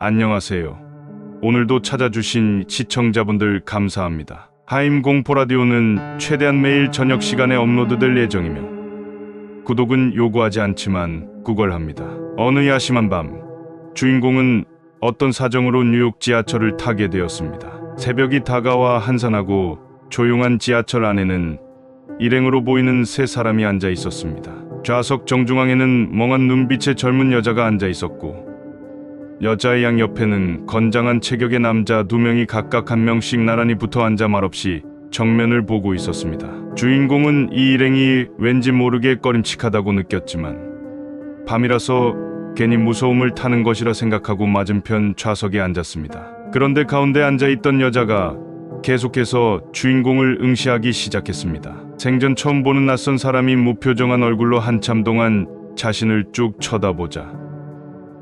안녕하세요. 오늘도 찾아주신 시청자분들 감사합니다. 하임 공포라디오는 최대한 매일 저녁 시간에 업로드될 예정이며 구독은 요구하지 않지만 구걸합니다. 어느 야심한 밤, 주인공은 어떤 사정으로 뉴욕 지하철을 타게 되었습니다. 새벽이 다가와 한산하고 조용한 지하철 안에는 일행으로 보이는 세 사람이 앉아 있었습니다. 좌석 정중앙에는 멍한 눈빛의 젊은 여자가 앉아 있었고, 여자의 양 옆에는 건장한 체격의 남자 두 명이 각각 한 명씩 나란히 붙어 앉아 말없이 정면을 보고 있었습니다. 주인공은 이 일행이 왠지 모르게 꺼림칙하다고 느꼈지만 밤이라서 괜히 무서움을 타는 것이라 생각하고 맞은편 좌석에 앉았습니다. 그런데 가운데 앉아있던 여자가 계속해서 주인공을 응시하기 시작했습니다. 생전 처음 보는 낯선 사람이 무표정한 얼굴로 한참 동안 자신을 쭉 쳐다보자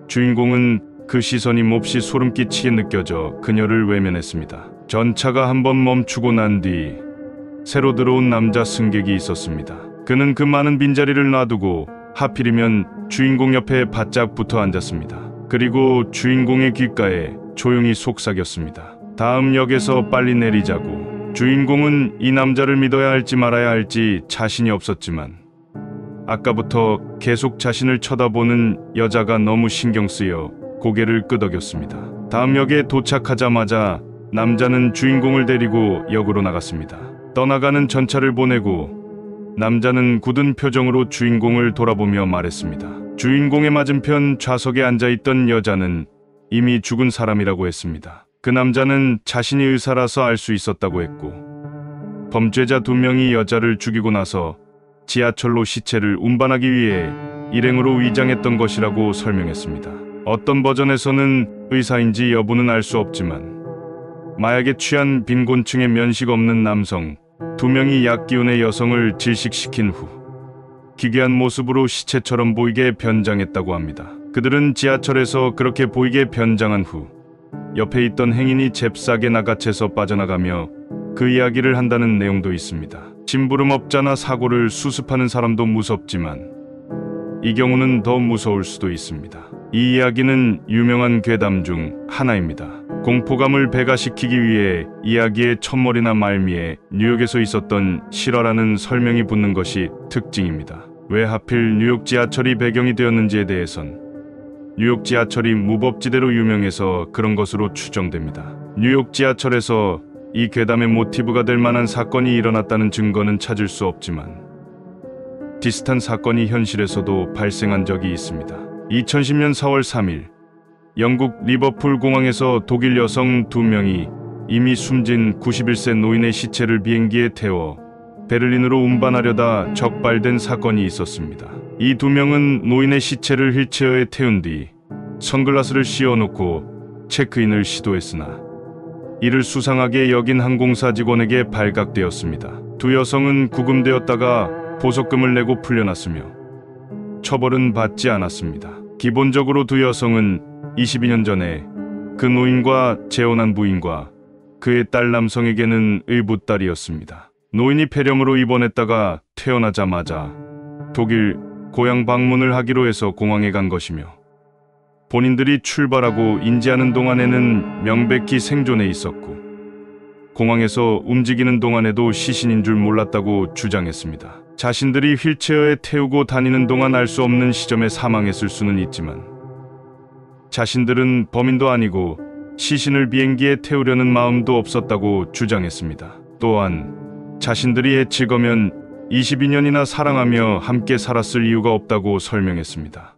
주인공은 그 시선이 몹시 소름 끼치게 느껴져 그녀를 외면했습니다. 전차가 한번 멈추고 난 뒤 새로 들어온 남자 승객이 있었습니다. 그는 그 많은 빈자리를 놔두고 하필이면 주인공 옆에 바짝 붙어 앉았습니다. 그리고 주인공의 귓가에 조용히 속삭였습니다. 다음 역에서 빨리 내리자고. 주인공은 이 남자를 믿어야 할지 말아야 할지 자신이 없었지만 아까부터 계속 자신을 쳐다보는 여자가 너무 신경 쓰여 고개를 끄덕였습니다. 다음 역에 도착하자마자 남자는 주인공을 데리고 역으로 나갔습니다. 떠나가는 전차를 보내고 남자는 굳은 표정으로 주인공을 돌아보며 말했습니다. 주인공의 맞은편 좌석에 앉아있던 여자는 이미 죽은 사람이라고 했습니다. 그 남자는 자신이 의사라서 알 수 있었다고 했고, 범죄자 두 명이 여자를 죽이고 나서 지하철로 시체를 운반하기 위해 일행으로 위장했던 것이라고 설명했습니다. 어떤 버전에서는 의사인지 여부는 알 수 없지만 마약에 취한 빈곤층의 면식 없는 남성 두 명이 약기운의 여성을 질식시킨 후 기괴한 모습으로 시체처럼 보이게 변장했다고 합니다. 그들은 지하철에서 그렇게 보이게 변장한 후 옆에 있던 행인이 잽싸게 나가채서 빠져나가며 그 이야기를 한다는 내용도 있습니다. 심부름업자나 사고를 수습하는 사람도 무섭지만 이 경우는 더 무서울 수도 있습니다. 이 이야기는 유명한 괴담 중 하나입니다. 공포감을 배가시키기 위해 이야기의 첫머리나 말미에 뉴욕에서 있었던 실화라는 설명이 붙는 것이 특징입니다. 왜 하필 뉴욕 지하철이 배경이 되었는지에 대해선 뉴욕 지하철이 무법지대로 유명해서 그런 것으로 추정됩니다. 뉴욕 지하철에서 이 괴담의 모티브가 될 만한 사건이 일어났다는 증거는 찾을 수 없지만 비슷한 사건이 현실에서도 발생한 적이 있습니다. 2010년 4월 3일 영국 리버풀 공항에서 독일 여성 두 명이 이미 숨진 91세 노인의 시체를 비행기에 태워 베를린으로 운반하려다 적발된 사건이 있었습니다. 이 두 명은 노인의 시체를 휠체어에 태운 뒤 선글라스를 씌워놓고 체크인을 시도했으나 이를 수상하게 여긴 항공사 직원에게 발각되었습니다. 두 여성은 구금되었다가 보석금을 내고 풀려났으며 처벌은 받지 않았습니다. 기본적으로 두 여성은 22년 전에 그 노인과 재혼한 부인과 그의 딸 남성에게는 의붓딸이었습니다. 노인이 폐렴으로 입원했다가 퇴원하자마자 독일 고향 방문을 하기로 해서 공항에 간 것이며 본인들이 출발하고 인지하는 동안에는 명백히 생존해 있었고 공항에서 움직이는 동안에도 시신인 줄 몰랐다고 주장했습니다. 자신들이 휠체어에 태우고 다니는 동안 알 수 없는 시점에 사망했을 수는 있지만 자신들은 범인도 아니고 시신을 비행기에 태우려는 마음도 없었다고 주장했습니다. 또한 자신들이 해칠 거면 22년이나 사랑하며 함께 살았을 이유가 없다고 설명했습니다.